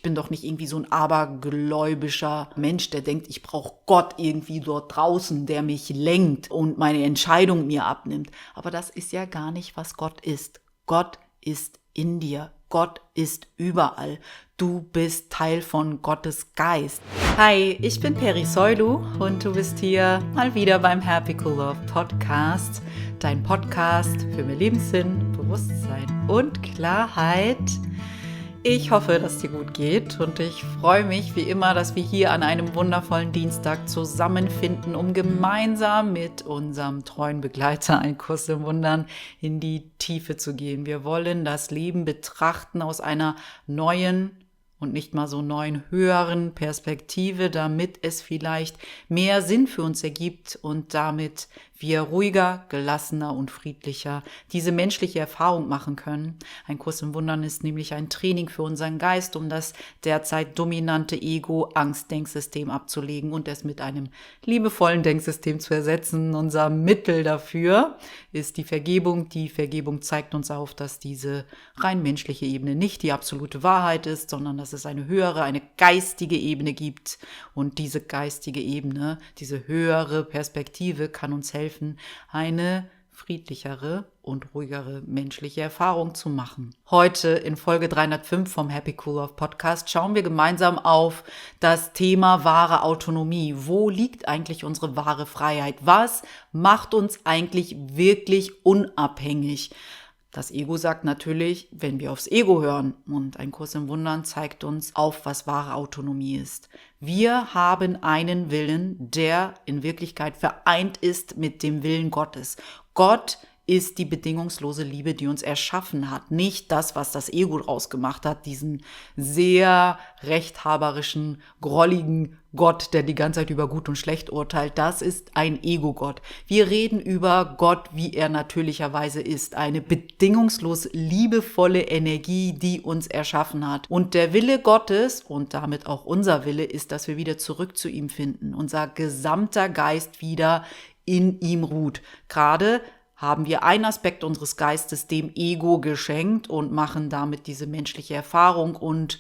Ich bin doch nicht irgendwie so ein abergläubischer Mensch, der denkt, ich brauche Gott irgendwie dort draußen, der mich lenkt und meine Entscheidung mir abnimmt. Aber das ist ja gar nicht, was Gott ist. Gott ist in dir. Gott ist überall. Du bist Teil von Gottes Geist. Hi, ich bin Peri Soilu und du bist hier mal wieder beim Happy Cool Love Podcast. Dein Podcast für mehr Lebenssinn, Bewusstsein und Klarheit. Ich hoffe, dass es dir gut geht und ich freue mich wie immer, dass wir hier an einem wundervollen Dienstag zusammenfinden, um gemeinsam mit unserem treuen Begleiter Ein Kurs im Wundern in die Tiefe zu gehen. Wir wollen das Leben betrachten aus einer neuen und nicht mal so neuen, höheren Perspektive, damit es vielleicht mehr Sinn für uns ergibt und damit wir ruhiger, gelassener und friedlicher diese menschliche Erfahrung machen können. Ein Kurs im Wundern ist nämlich ein Training für unseren Geist, um das derzeit dominante Ego-Angst-Denksystem abzulegen und es mit einem liebevollen Denksystem zu ersetzen. Unser Mittel dafür ist die Vergebung. Die Vergebung zeigt uns auf, dass diese rein menschliche Ebene nicht die absolute Wahrheit ist, sondern dass es eine höhere, eine geistige Ebene gibt. Und diese geistige Ebene, diese höhere Perspektive kann uns helfen, eine friedlichere und ruhigere menschliche Erfahrung zu machen. Heute in Folge 305 vom Happy Cool Love Podcast schauen wir gemeinsam auf das Thema wahre Autonomie. Wo liegt eigentlich unsere wahre Freiheit? Was macht uns eigentlich wirklich unabhängig? Das Ego sagt natürlich, wenn wir aufs Ego hören, und ein Kurs im Wundern zeigt uns auf, was wahre Autonomie ist. Wir haben einen Willen, der in Wirklichkeit vereint ist mit dem Willen Gottes. Gott ist die bedingungslose Liebe, die uns erschaffen hat. Nicht das, was das Ego draus gemacht hat, diesen sehr rechthaberischen, grolligen Gott, der die ganze Zeit über Gut und Schlecht urteilt. Das ist ein Ego-Gott. Wir reden über Gott, wie er natürlicherweise ist. Eine bedingungslos liebevolle Energie, die uns erschaffen hat. Und der Wille Gottes und damit auch unser Wille ist, dass wir wieder zurück zu ihm finden. Unser gesamter Geist wieder in ihm ruht. Gerade haben wir einen Aspekt unseres Geistes dem Ego geschenkt und machen damit diese menschliche Erfahrung und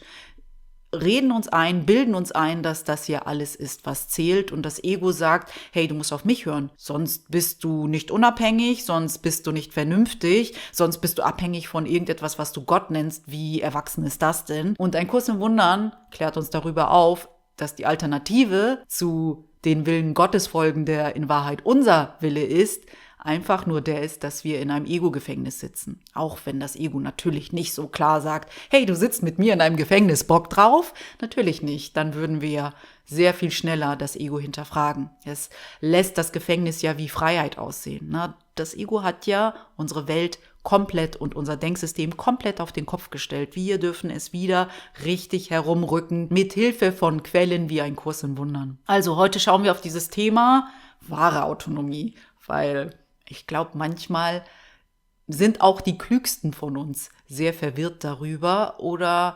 reden uns ein, bilden uns ein, dass das hier alles ist, was zählt. Und das Ego sagt, hey, du musst auf mich hören, sonst bist du nicht unabhängig, sonst bist du nicht vernünftig, sonst bist du abhängig von irgendetwas, was du Gott nennst. Wie erwachsen ist das denn? Und ein Kurs im Wundern klärt uns darüber auf, dass die Alternative zu den Willen Gottes folgen, der in Wahrheit unser Wille ist, einfach nur der ist, dass wir in einem Ego-Gefängnis sitzen. Auch wenn das Ego natürlich nicht so klar sagt, hey, du sitzt mit mir in einem Gefängnis, Bock drauf? Natürlich nicht. Dann würden wir sehr viel schneller das Ego hinterfragen. Es lässt das Gefängnis ja wie Freiheit aussehen. Das Ego hat ja unsere Welt komplett und unser Denksystem komplett auf den Kopf gestellt. Wir dürfen es wieder richtig herumrücken, mit Hilfe von Quellen wie ein Kurs in Wundern. Also heute schauen wir auf dieses Thema wahre Autonomie, weil ich glaube, manchmal sind auch die Klügsten von uns sehr verwirrt darüber oder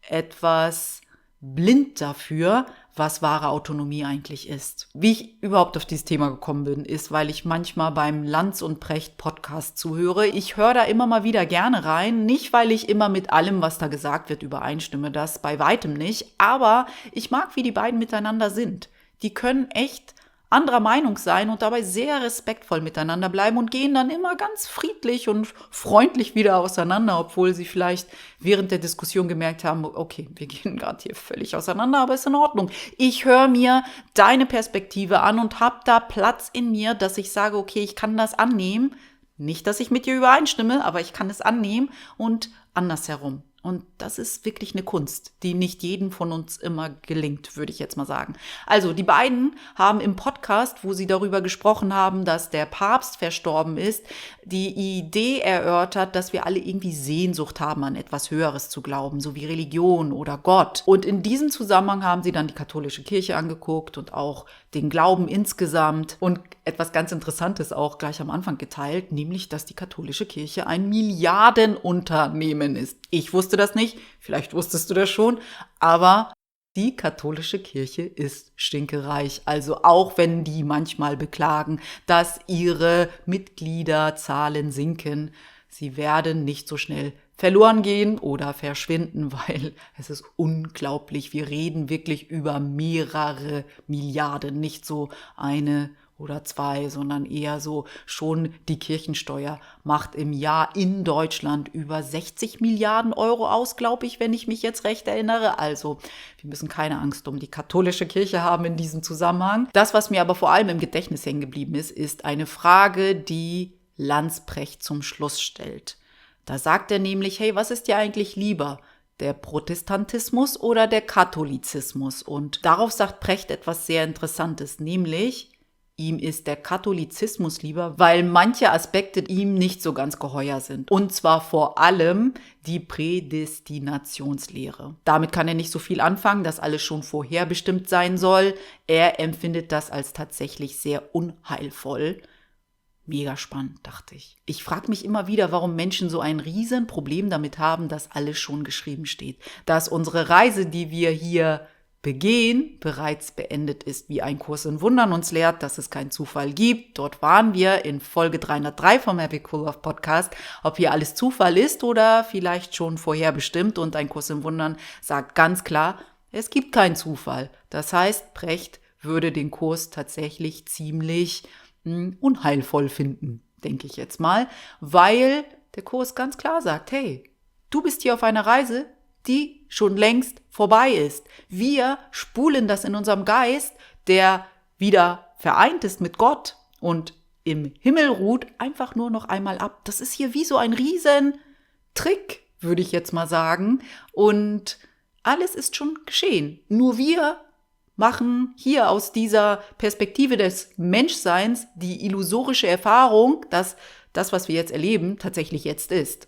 etwas blind dafür, was wahre Autonomie eigentlich ist. Wie ich überhaupt auf dieses Thema gekommen bin, ist, weil ich manchmal beim Lanz und Precht Podcast zuhöre. Ich höre da immer mal wieder gerne rein, nicht weil ich immer mit allem, was da gesagt wird, übereinstimme, das bei weitem nicht, aber ich mag, wie die beiden miteinander sind. Die können echt anderer Meinung sein und dabei sehr respektvoll miteinander bleiben und gehen dann immer ganz friedlich und freundlich wieder auseinander, obwohl sie vielleicht während der Diskussion gemerkt haben, okay, wir gehen gerade hier völlig auseinander, aber ist in Ordnung. Ich höre mir deine Perspektive an und habe da Platz in mir, dass ich sage, okay, ich kann das annehmen. Nicht, dass ich mit dir übereinstimme, aber ich kann es annehmen und andersherum. Und das ist wirklich eine Kunst, die nicht jedem von uns immer gelingt, würde ich jetzt mal sagen. Also die beiden haben im Podcast, wo sie darüber gesprochen haben, dass der Papst verstorben ist, die Idee erörtert, dass wir alle irgendwie Sehnsucht haben, an etwas Höheres zu glauben, so wie Religion oder Gott. Und in diesem Zusammenhang haben sie dann die katholische Kirche angeguckt und auch den Glauben insgesamt und etwas ganz Interessantes auch gleich am Anfang geteilt, nämlich, dass die katholische Kirche ein Milliardenunternehmen ist. Ich wusste das nicht, vielleicht wusstest du das schon, aber die katholische Kirche ist stinkereich. Also auch wenn die manchmal beklagen, dass ihre Mitgliederzahlen sinken, sie werden nicht so schnell verloren gehen oder verschwinden, weil es ist unglaublich. Wir reden wirklich über mehrere Milliarden, nicht so eine oder zwei, sondern eher so schon die Kirchensteuer macht im Jahr in Deutschland über 60 Milliarden Euro aus, glaube ich, wenn ich mich jetzt recht erinnere. Also wir müssen keine Angst um die katholische Kirche haben in diesem Zusammenhang. Das, was mir aber vor allem im Gedächtnis hängen geblieben ist eine Frage, die Landsprecht zum Schluss stellt. Da sagt er nämlich, hey, was ist dir eigentlich lieber? Der Protestantismus oder der Katholizismus? Und darauf sagt Precht etwas sehr Interessantes, nämlich, ihm ist der Katholizismus lieber, weil manche Aspekte ihm nicht so ganz geheuer sind. Und zwar vor allem die Prädestinationslehre. Damit kann er nicht so viel anfangen, dass alles schon vorherbestimmt sein soll. Er empfindet das als tatsächlich sehr unheilvoll. Mega spannend, dachte ich. Ich frage mich immer wieder, warum Menschen so ein Riesenproblem damit haben, dass alles schon geschrieben steht. Dass unsere Reise, die wir hier begehen, bereits beendet ist, wie ein Kurs in Wundern uns lehrt, dass es keinen Zufall gibt. Dort waren wir in Folge 303 vom Happy Cool Love Podcast. Ob hier alles Zufall ist oder vielleicht schon vorherbestimmt, und ein Kurs in Wundern sagt ganz klar, es gibt keinen Zufall. Das heißt, Precht würde den Kurs tatsächlich ziemlich unheilvoll finden, denke ich jetzt mal, weil der Kurs ganz klar sagt, hey, du bist hier auf einer Reise, die schon längst vorbei ist. Wir spulen das in unserem Geist, der wieder vereint ist mit Gott und im Himmel ruht, einfach nur noch einmal ab. Das ist hier wie so ein Riesentrick, würde ich jetzt mal sagen. Und alles ist schon geschehen. Nur wir machen hier aus dieser Perspektive des Menschseins die illusorische Erfahrung, dass das, was wir jetzt erleben, tatsächlich jetzt ist.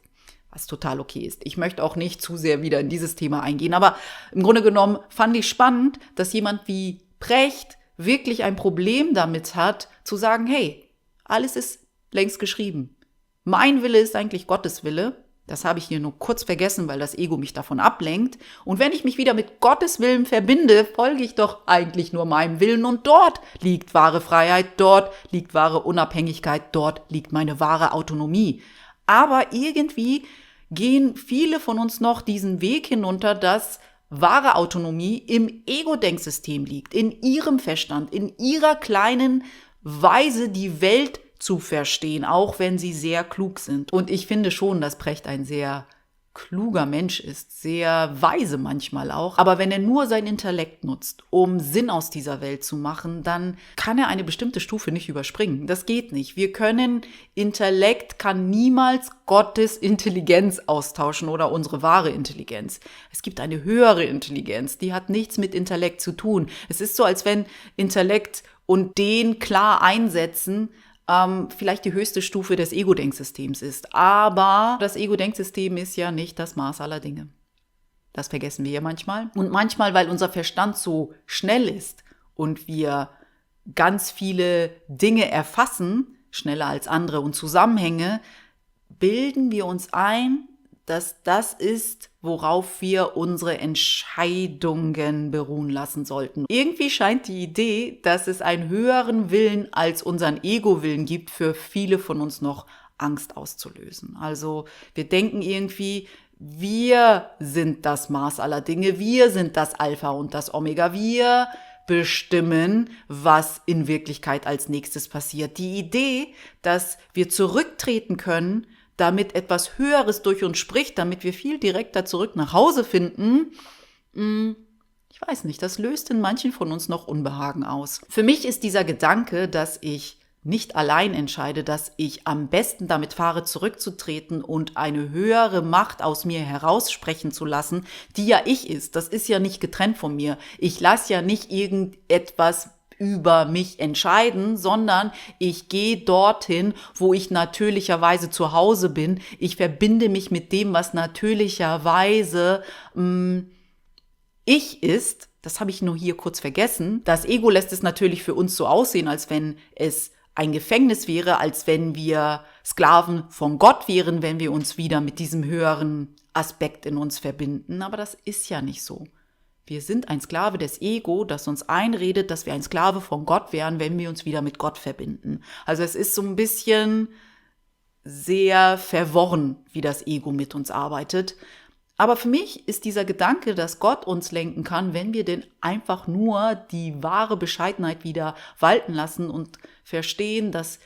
Was total okay ist. Ich möchte auch nicht zu sehr wieder in dieses Thema eingehen, aber im Grunde genommen fand ich spannend, dass jemand wie Precht wirklich ein Problem damit hat, zu sagen, hey, alles ist längst geschrieben. Mein Wille ist eigentlich Gottes Wille. Das habe ich hier nur kurz vergessen, weil das Ego mich davon ablenkt. Und wenn ich mich wieder mit Gottes Willen verbinde, folge ich doch eigentlich nur meinem Willen. Und dort liegt wahre Freiheit, dort liegt wahre Unabhängigkeit, dort liegt meine wahre Autonomie. Aber irgendwie gehen viele von uns noch diesen Weg hinunter, dass wahre Autonomie im Ego-Denksystem liegt, in ihrem Verstand, in ihrer kleinen Weise die Welt zu verstehen, auch wenn sie sehr klug sind. Und ich finde schon, dass Precht ein sehr kluger Mensch ist, sehr weise manchmal auch. Aber wenn er nur sein Intellekt nutzt, um Sinn aus dieser Welt zu machen, dann kann er eine bestimmte Stufe nicht überspringen. Das geht nicht. Intellekt kann niemals Gottes Intelligenz austauschen oder unsere wahre Intelligenz. Es gibt eine höhere Intelligenz, die hat nichts mit Intellekt zu tun. Es ist so, als wenn Intellekt und den klar einsetzen vielleicht die höchste Stufe des Ego-Denksystems ist. Aber das Ego-Denksystem ist ja nicht das Maß aller Dinge. Das vergessen wir ja manchmal. Und manchmal, weil unser Verstand so schnell ist und wir ganz viele Dinge erfassen, schneller als andere, und Zusammenhänge, bilden wir uns ein, dass das ist, worauf wir unsere Entscheidungen beruhen lassen sollten. Irgendwie scheint die Idee, dass es einen höheren Willen als unseren Ego-Willen gibt, für viele von uns noch Angst auszulösen. Also wir denken irgendwie, wir sind das Maß aller Dinge, wir sind das Alpha und das Omega, wir bestimmen, was in Wirklichkeit als nächstes passiert. Die Idee, dass wir zurücktreten können, damit etwas Höheres durch uns spricht, damit wir viel direkter zurück nach Hause finden, ich weiß nicht, das löst in manchen von uns noch Unbehagen aus. Für mich ist dieser Gedanke, dass ich nicht allein entscheide, dass ich am besten damit fahre, zurückzutreten und eine höhere Macht aus mir heraussprechen zu lassen, die ja ich ist. Das ist ja nicht getrennt von mir. Ich lasse ja nicht irgendetwas über mich entscheiden, sondern ich gehe dorthin, wo ich natürlicherweise zu Hause bin. Ich verbinde mich mit dem, was natürlicherweise ich ist. Das habe ich nur hier kurz vergessen. Das Ego lässt es natürlich für uns so aussehen, als wenn es ein Gefängnis wäre, als wenn wir Sklaven von Gott wären, wenn wir uns wieder mit diesem höheren Aspekt in uns verbinden. Aber das ist ja nicht so. Wir sind ein Sklave des Ego, das uns einredet, dass wir ein Sklave von Gott wären, wenn wir uns wieder mit Gott verbinden. Also es ist so ein bisschen sehr verworren, wie das Ego mit uns arbeitet. Aber für mich ist dieser Gedanke, dass Gott uns lenken kann, wenn wir denn einfach nur die wahre Bescheidenheit wieder walten lassen und verstehen, dass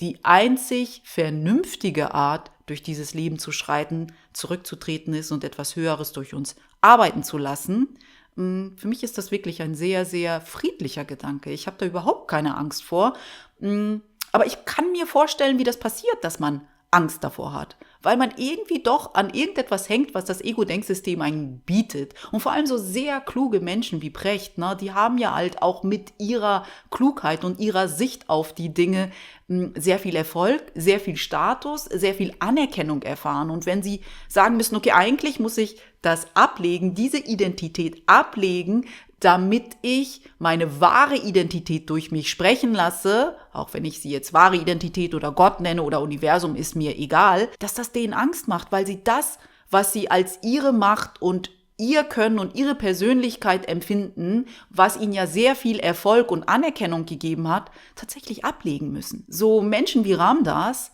die einzig vernünftige Art, durch dieses Leben zu schreiten, zurückzutreten ist und etwas Höheres durch uns arbeiten zu lassen. Für mich ist das wirklich ein sehr, sehr friedlicher Gedanke. Ich habe da überhaupt keine Angst vor. Aber ich kann mir vorstellen, wie das passiert, dass man Angst davor hat, weil man irgendwie doch an irgendetwas hängt, was das Ego-Denksystem einen bietet. Und vor allem so sehr kluge Menschen wie Brecht, ne, die haben ja halt auch mit ihrer Klugheit und ihrer Sicht auf die Dinge sehr viel Erfolg, sehr viel Status, sehr viel Anerkennung erfahren. Und wenn sie sagen müssen, okay, eigentlich muss ich das ablegen, diese Identität ablegen, damit ich meine wahre Identität durch mich sprechen lasse, auch wenn ich sie jetzt wahre Identität oder Gott nenne oder Universum, ist mir egal, dass das denen Angst macht, weil sie das, was sie als ihre Macht und ihr Können und ihre Persönlichkeit empfinden, was ihnen ja sehr viel Erfolg und Anerkennung gegeben hat, tatsächlich ablegen müssen. So Menschen wie Ramdas,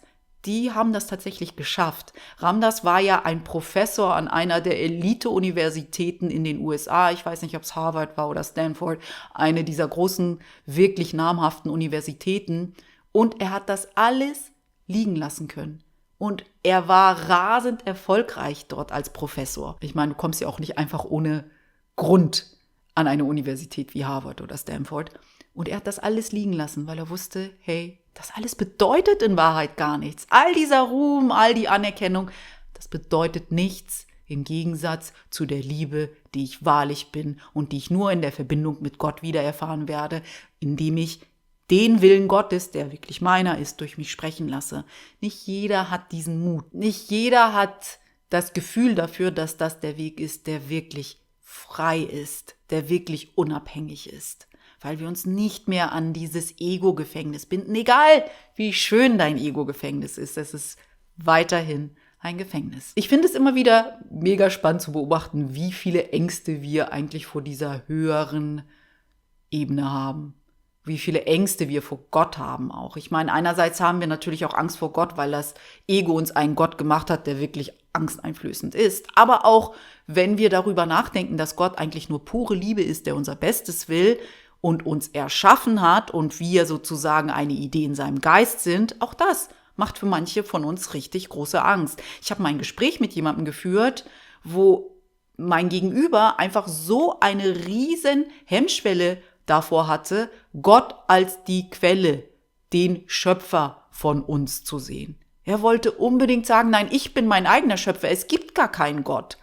die haben das tatsächlich geschafft. Ramdas war ja ein Professor an einer der Elite-Universitäten in den USA. Ich weiß nicht, ob es Harvard war oder Stanford, eine dieser großen, wirklich namhaften Universitäten. Und er hat das alles liegen lassen können. Und er war rasend erfolgreich dort als Professor. Ich meine, du kommst ja auch nicht einfach ohne Grund an eine Universität wie Harvard oder Stanford. Und er hat das alles liegen lassen, weil er wusste, hey, das alles bedeutet in Wahrheit gar nichts. All dieser Ruhm, all die Anerkennung, das bedeutet nichts im Gegensatz zu der Liebe, die ich wahrlich bin und die ich nur in der Verbindung mit Gott wieder erfahren werde, indem ich den Willen Gottes, der wirklich meiner ist, durch mich sprechen lasse. Nicht jeder hat diesen Mut. Nicht jeder hat das Gefühl dafür, dass das der Weg ist, der wirklich frei ist, der wirklich unabhängig ist. Weil wir uns nicht mehr an dieses Ego-Gefängnis binden. Egal, wie schön dein Ego-Gefängnis ist, es ist weiterhin ein Gefängnis. Ich finde es immer wieder mega spannend zu beobachten, wie viele Ängste wir eigentlich vor dieser höheren Ebene haben. Wie viele Ängste wir vor Gott haben auch. Ich meine, einerseits haben wir natürlich auch Angst vor Gott, weil das Ego uns einen Gott gemacht hat, der wirklich angsteinflößend ist. Aber auch, wenn wir darüber nachdenken, dass Gott eigentlich nur pure Liebe ist, der unser Bestes will und uns erschaffen hat und wir sozusagen eine Idee in seinem Geist sind, auch das macht für manche von uns richtig große Angst. Ich habe mal ein Gespräch mit jemandem geführt, wo mein Gegenüber einfach so eine riesen Hemmschwelle davor hatte, Gott als die Quelle, den Schöpfer von uns zu sehen. Er wollte unbedingt sagen, nein, ich bin mein eigener Schöpfer, es gibt gar keinen Gott.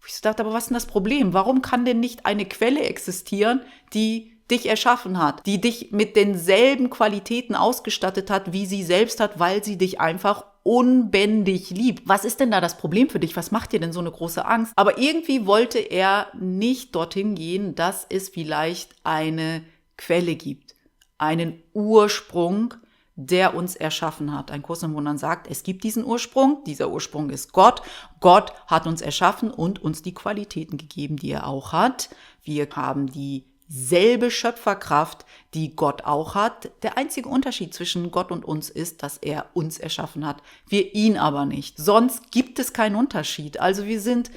Ich dachte, aber was ist denn das Problem? Warum kann denn nicht eine Quelle existieren, die dich erschaffen hat, die dich mit denselben Qualitäten ausgestattet hat, wie sie selbst hat, weil sie dich einfach unbändig liebt. Was ist denn da das Problem für dich? Was macht dir denn so eine große Angst? Aber irgendwie wollte er nicht dorthin gehen, dass es vielleicht eine Quelle gibt, einen Ursprung, der uns erschaffen hat. Ein Kurs im Wundern sagt, es gibt diesen Ursprung, dieser Ursprung ist Gott. Gott hat uns erschaffen und uns die Qualitäten gegeben, die er auch hat. Wir haben dieselbe Schöpferkraft, die Gott auch hat. Der einzige Unterschied zwischen Gott und uns ist, dass er uns erschaffen hat, wir ihn aber nicht. Sonst gibt es keinen Unterschied. Also wir sind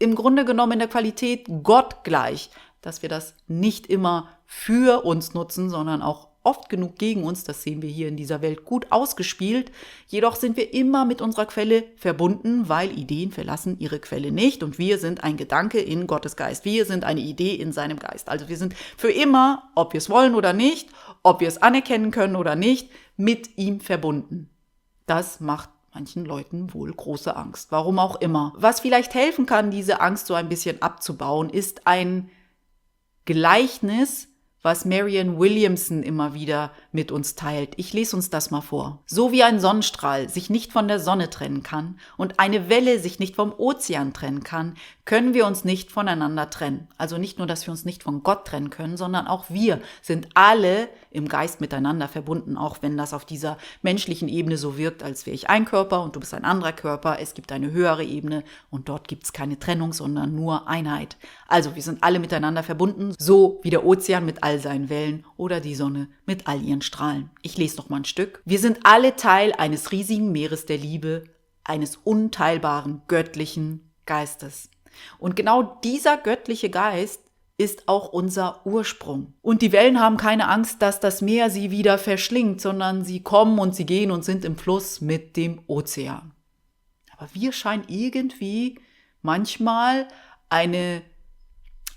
im Grunde genommen in der Qualität Gott gleich, dass wir das nicht immer für uns nutzen, sondern auch oft genug gegen uns, das sehen wir hier in dieser Welt gut ausgespielt. Jedoch sind wir immer mit unserer Quelle verbunden, weil Ideen verlassen ihre Quelle nicht und wir sind ein Gedanke in Gottes Geist. Wir sind eine Idee in seinem Geist. Also wir sind für immer, ob wir es wollen oder nicht, ob wir es anerkennen können oder nicht, mit ihm verbunden. Das macht manchen Leuten wohl große Angst. Warum auch immer. Was vielleicht helfen kann, diese Angst so ein bisschen abzubauen, ist ein Gleichnis, was Marianne Williamson immer wieder mit uns teilt. Ich lese uns das mal vor. So wie ein Sonnenstrahl sich nicht von der Sonne trennen kann und eine Welle sich nicht vom Ozean trennen kann, können wir uns nicht voneinander trennen. Also nicht nur, dass wir uns nicht von Gott trennen können, sondern auch wir sind alle im Geist miteinander verbunden, auch wenn das auf dieser menschlichen Ebene so wirkt, als wäre ich ein Körper und du bist ein anderer Körper. Es gibt eine höhere Ebene und dort gibt es keine Trennung, sondern nur Einheit. Also wir sind alle miteinander verbunden, so wie der Ozean mit all seinen Wellen oder die Sonne mit all ihren Strahlen. Ich lese noch mal ein Stück. Wir sind alle Teil eines riesigen Meeres der Liebe, eines unteilbaren göttlichen Geistes. Und genau dieser göttliche Geist ist auch unser Ursprung. Und die Wellen haben keine Angst, dass das Meer sie wieder verschlingt, sondern sie kommen und sie gehen und sind im Fluss mit dem Ozean. Aber wir scheinen irgendwie manchmal eine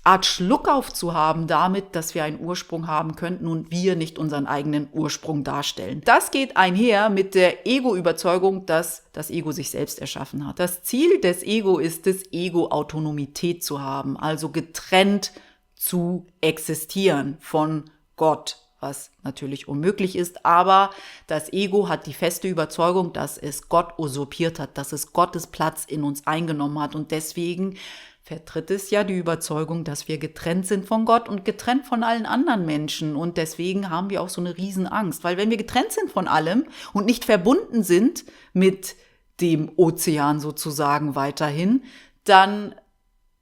Art Schluckauf zu haben damit, dass wir einen Ursprung haben könnten und wir nicht unseren eigenen Ursprung darstellen. Das geht einher mit der Ego-Überzeugung, dass das Ego sich selbst erschaffen hat. Das Ziel des Ego ist es, Ego-Autonomität zu haben, also getrennt zu existieren von Gott, was natürlich unmöglich ist, aber das Ego hat die feste Überzeugung, dass es Gott usurpiert hat, dass es Gottes Platz in uns eingenommen hat und deswegen vertritt es ja die Überzeugung, dass wir getrennt sind von Gott und getrennt von allen anderen Menschen. Und deswegen haben wir auch so eine Riesenangst. Weil wenn wir getrennt sind von allem und nicht verbunden sind mit dem Ozean sozusagen weiterhin, dann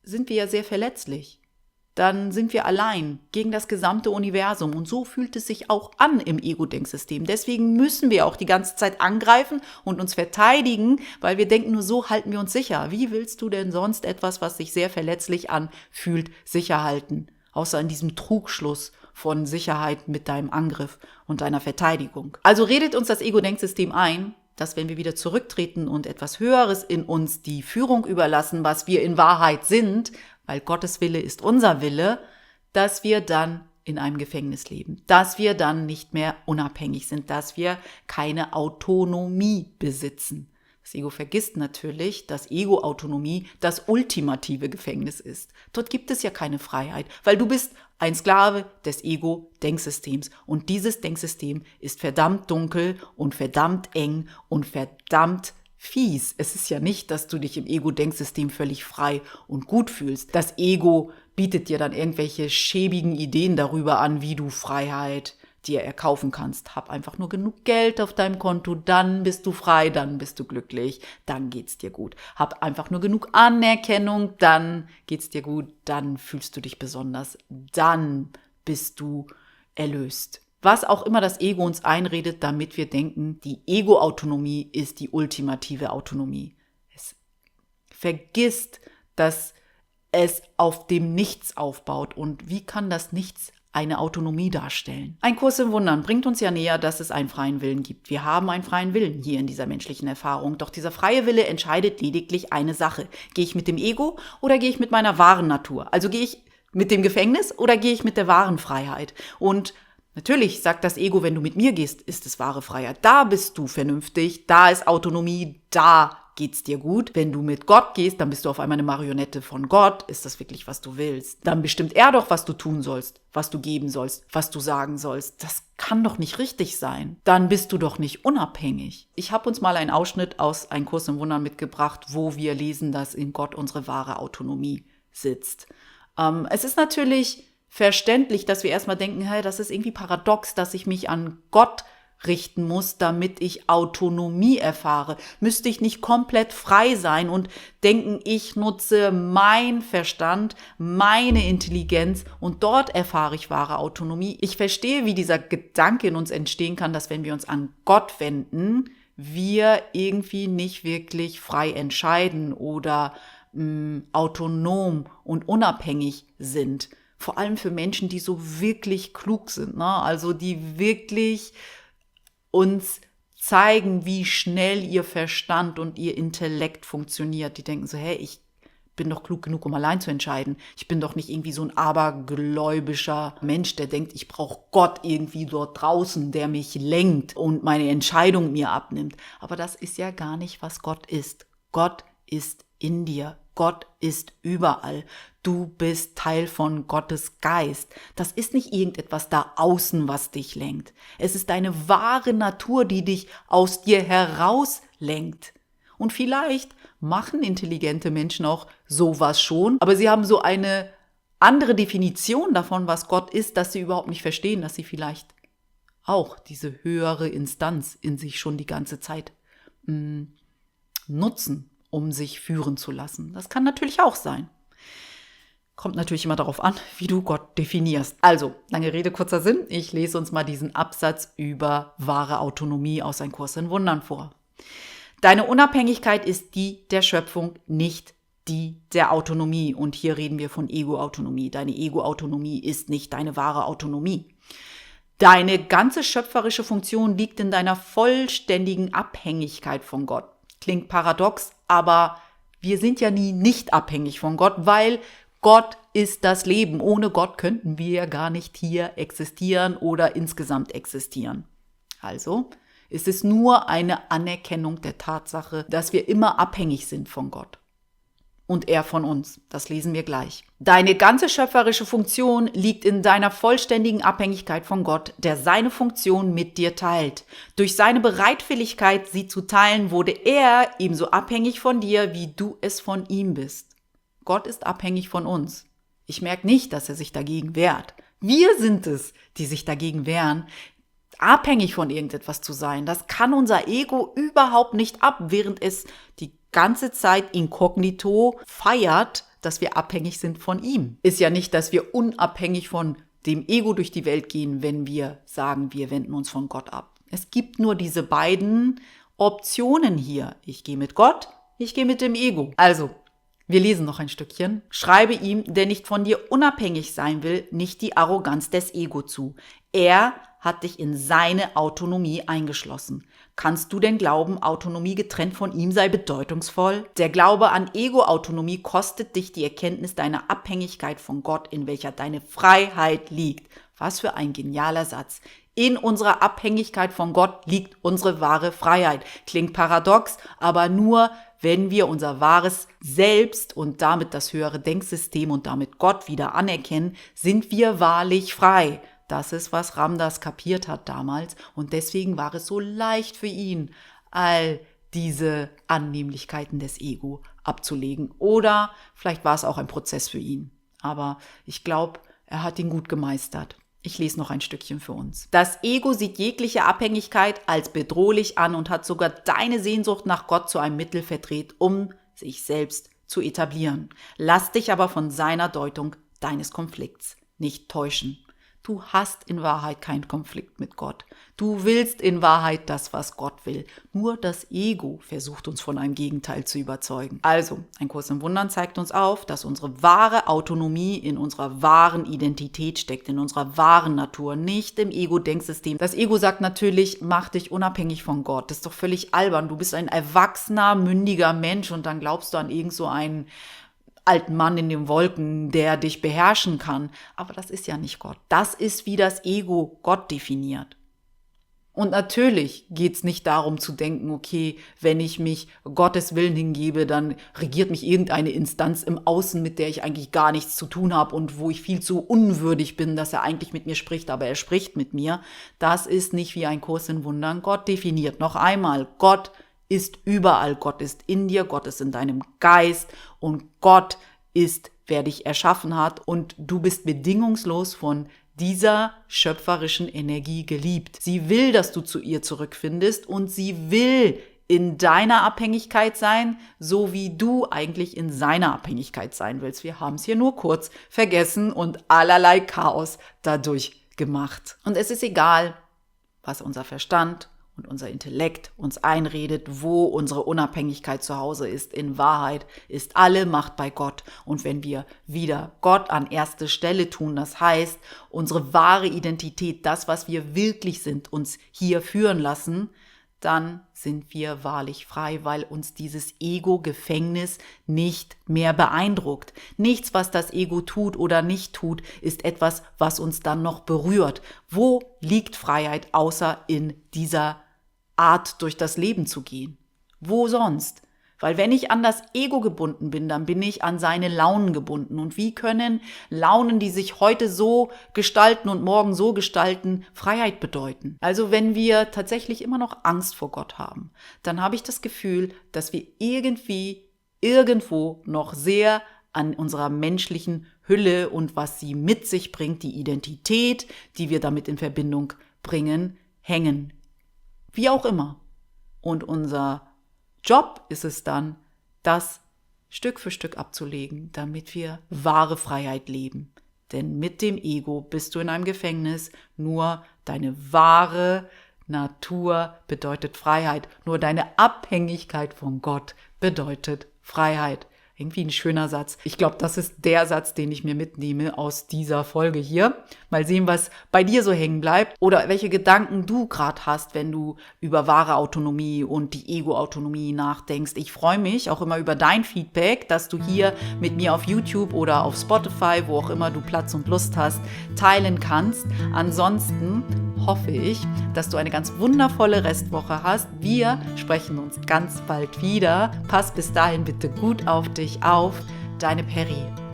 sind wir ja sehr verletzlich. Dann sind wir allein gegen das gesamte Universum. Und so fühlt es sich auch an im Ego-Denksystem. Deswegen müssen wir auch die ganze Zeit angreifen und uns verteidigen, weil wir denken, nur so halten wir uns sicher. Wie willst du denn sonst etwas, was sich sehr verletzlich anfühlt, sicher halten? Außer in diesem Trugschluss von Sicherheit mit deinem Angriff und deiner Verteidigung. Also redet uns das Ego-Denksystem ein, dass wenn wir wieder zurücktreten und etwas Höheres in uns die Führung überlassen, was wir in Wahrheit sind, weil Gottes Wille ist unser Wille, dass wir dann in einem Gefängnis leben, dass wir dann nicht mehr unabhängig sind, dass wir keine Autonomie besitzen. Das Ego vergisst natürlich, dass Ego-Autonomie das ultimative Gefängnis ist. Dort gibt es ja keine Freiheit, weil du bist ein Sklave des Ego-Denksystems. Und dieses Denksystem ist verdammt dunkel und verdammt eng und verdammt fies. Es ist ja nicht, dass du dich im Ego-Denksystem völlig frei und gut fühlst. Das Ego bietet dir dann irgendwelche schäbigen Ideen darüber an, wie du Freiheit dir erkaufen kannst. Hab einfach nur genug Geld auf deinem Konto, dann bist du frei, dann bist du glücklich, dann geht's dir gut. Hab einfach nur genug Anerkennung, dann geht's dir gut, dann fühlst du dich besonders, dann bist du erlöst. Was auch immer das Ego uns einredet, damit wir denken, die Ego-Autonomie ist die ultimative Autonomie. Es vergisst, dass es auf dem Nichts aufbaut. Und wie kann das Nichts eine Autonomie darstellen? Ein Kurs im Wundern bringt uns ja näher, dass es einen freien Willen gibt. Wir haben einen freien Willen hier in dieser menschlichen Erfahrung. Doch dieser freie Wille entscheidet lediglich eine Sache. Gehe ich mit dem Ego oder gehe ich mit meiner wahren Natur? Also gehe ich mit dem Gefängnis oder gehe ich mit der wahren Freiheit? Und natürlich sagt das Ego, wenn du mit mir gehst, ist es wahre Freiheit. Da bist du vernünftig, da ist Autonomie, da geht's dir gut. Wenn du mit Gott gehst, dann bist du auf einmal eine Marionette von Gott. Ist das wirklich, was du willst? Dann bestimmt er doch, was du tun sollst, was du geben sollst, was du sagen sollst. Das kann doch nicht richtig sein. Dann bist du doch nicht unabhängig. Ich habe uns mal einen Ausschnitt aus Ein Kurs im Wundern mitgebracht, wo wir lesen, dass in Gott unsere wahre Autonomie sitzt. Es ist natürlich verständlich, dass wir erstmal denken, hey, das ist irgendwie paradox, dass ich mich an Gott richten muss, damit ich Autonomie erfahre. Müsste ich nicht komplett frei sein und denken, ich nutze meinen Verstand, meine Intelligenz und dort erfahre ich wahre Autonomie. Ich verstehe, wie dieser Gedanke in uns entstehen kann, dass wenn wir uns an Gott wenden, wir irgendwie nicht wirklich frei entscheiden oder autonom und unabhängig sind. Vor allem für Menschen, die so wirklich klug sind, ne? Also die wirklich uns zeigen, wie schnell ihr Verstand und ihr Intellekt funktioniert. Die denken so, hey, ich bin doch klug genug, um allein zu entscheiden. Ich bin doch nicht irgendwie so ein abergläubischer Mensch, der denkt, ich brauche Gott irgendwie dort draußen, der mich lenkt und meine Entscheidung mir abnimmt. Aber das ist ja gar nicht, was Gott ist. Gott ist in dir. Gott ist überall. Du bist Teil von Gottes Geist. Das ist nicht irgendetwas da außen, was dich lenkt. Es ist deine wahre Natur, die dich aus dir heraus lenkt. Und vielleicht machen intelligente Menschen auch sowas schon, aber sie haben so eine andere Definition davon, was Gott ist, dass sie überhaupt nicht verstehen, dass sie vielleicht auch diese höhere Instanz in sich schon die ganze Zeit nutzen, um sich führen zu lassen. Das kann natürlich auch sein. Kommt natürlich immer darauf an, wie du Gott definierst. Also, lange Rede, kurzer Sinn. Ich lese uns mal diesen Absatz über wahre Autonomie aus Ein Kurs in Wundern vor. Deine Unabhängigkeit ist die der Schöpfung, nicht die der Autonomie. Und hier reden wir von Ego-Autonomie. Deine Ego-Autonomie ist nicht deine wahre Autonomie. Deine ganze schöpferische Funktion liegt in deiner vollständigen Abhängigkeit von Gott. Klingt paradox, aber wir sind ja nie nicht abhängig von Gott, weil Gott ist das Leben. Ohne Gott könnten wir gar nicht hier existieren oder insgesamt existieren. Also ist es nur eine Anerkennung der Tatsache, dass wir immer abhängig sind von Gott. Und er von uns. Das lesen wir gleich. Deine ganze schöpferische Funktion liegt in deiner vollständigen Abhängigkeit von Gott, der seine Funktion mit dir teilt. Durch seine Bereitwilligkeit, sie zu teilen, wurde er ebenso abhängig von dir, wie du es von ihm bist. Gott ist abhängig von uns. Ich merke nicht, dass er sich dagegen wehrt. Wir sind es, die sich dagegen wehren, abhängig von irgendetwas zu sein. Das kann unser Ego überhaupt nicht ab, während es die ganze Zeit inkognito feiert, dass wir abhängig sind von ihm. Ist ja nicht, dass wir unabhängig von dem Ego durch die Welt gehen, wenn wir sagen, wir wenden uns von Gott ab. Es gibt nur diese beiden Optionen hier. Ich gehe mit Gott, ich gehe mit dem Ego. Also, wir lesen noch ein Stückchen. Schreibe ihm, der nicht von dir unabhängig sein will, nicht die Arroganz des Ego zu. Er hat dich in seine Autonomie eingeschlossen. Kannst du denn glauben, Autonomie getrennt von ihm sei bedeutungsvoll? Der Glaube an Ego-Autonomie kostet dich die Erkenntnis deiner Abhängigkeit von Gott, in welcher deine Freiheit liegt. Was für ein genialer Satz. In unserer Abhängigkeit von Gott liegt unsere wahre Freiheit. Klingt paradox, aber nur, wenn wir unser wahres Selbst und damit das höhere Denksystem und damit Gott wieder anerkennen, sind wir wahrlich frei. Das ist, was Ramdas kapiert hat damals und deswegen war es so leicht für ihn, all diese Annehmlichkeiten des Ego abzulegen. Oder vielleicht war es auch ein Prozess für ihn. Aber ich glaube, er hat ihn gut gemeistert. Ich lese noch ein Stückchen für uns. Das Ego sieht jegliche Abhängigkeit als bedrohlich an und hat sogar deine Sehnsucht nach Gott zu einem Mittel verdreht, um sich selbst zu etablieren. Lass dich aber von seiner Deutung deines Konflikts nicht täuschen. Du hast in Wahrheit keinen Konflikt mit Gott. Du willst in Wahrheit das, was Gott will. Nur das Ego versucht uns von einem Gegenteil zu überzeugen. Also, ein Kurs im Wundern zeigt uns auf, dass unsere wahre Autonomie in unserer wahren Identität steckt, in unserer wahren Natur, nicht im Ego-Denksystem. Das Ego sagt natürlich, mach dich unabhängig von Gott. Das ist doch völlig albern. Du bist ein erwachsener, mündiger Mensch und dann glaubst du an irgend so einen alten Mann in den Wolken, der dich beherrschen kann. Aber das ist ja nicht Gott. Das ist, wie das Ego Gott definiert. Und natürlich geht's nicht darum zu denken, okay, wenn ich mich Gottes Willen hingebe, dann regiert mich irgendeine Instanz im Außen, mit der ich eigentlich gar nichts zu tun habe und wo ich viel zu unwürdig bin, dass er eigentlich mit mir spricht, aber er spricht mit mir. Das ist nicht wie ein Kurs in Wundern. Gott definiert noch einmal, Gott ist überall. Gott ist in dir, Gott ist in deinem Geist und Gott ist, wer dich erschaffen hat und du bist bedingungslos von dieser schöpferischen Energie geliebt. Sie will, dass du zu ihr zurückfindest und sie will in deiner Abhängigkeit sein, so wie du eigentlich in seiner Abhängigkeit sein willst. Wir haben es hier nur kurz vergessen und allerlei Chaos dadurch gemacht. Und es ist egal, was unser Verstand und unser Intellekt uns einredet, wo unsere Unabhängigkeit zu Hause ist. In Wahrheit ist alle Macht bei Gott. Und wenn wir wieder Gott an erste Stelle tun, das heißt, unsere wahre Identität, das, was wir wirklich sind, uns hier führen lassen, dann sind wir wahrlich frei, weil uns dieses Ego-Gefängnis nicht mehr beeindruckt. Nichts, was das Ego tut oder nicht tut, ist etwas, was uns dann noch berührt. Wo liegt Freiheit, außer in dieser Art, durch das Leben zu gehen? Wo sonst? Weil wenn ich an das Ego gebunden bin, dann bin ich an seine Launen gebunden. Und wie können Launen, die sich heute so gestalten und morgen so gestalten, Freiheit bedeuten? Also wenn wir tatsächlich immer noch Angst vor Gott haben, dann habe ich das Gefühl, dass wir irgendwie irgendwo noch sehr an unserer menschlichen Hülle und was sie mit sich bringt, die Identität, die wir damit in Verbindung bringen, hängen. Wie auch immer. Und unser Job ist es dann, das Stück für Stück abzulegen, damit wir wahre Freiheit leben. Denn mit dem Ego bist du in einem Gefängnis, nur deine wahre Natur bedeutet Freiheit. Nur deine Abhängigkeit von Gott bedeutet Freiheit. Irgendwie ein schöner Satz. Ich glaube, das ist der Satz, den ich mir mitnehme aus dieser Folge hier. Mal sehen, was bei dir so hängen bleibt oder welche Gedanken du gerade hast, wenn du über wahre Autonomie und die Ego-Autonomie nachdenkst. Ich freue mich auch immer über dein Feedback, dass du hier mit mir auf YouTube oder auf Spotify, wo auch immer du Platz und Lust hast, teilen kannst. Ansonsten hoffe ich, dass du eine ganz wundervolle Restwoche hast. Wir sprechen uns ganz bald wieder. Pass bis dahin bitte gut auf dich auf. Deine Peri.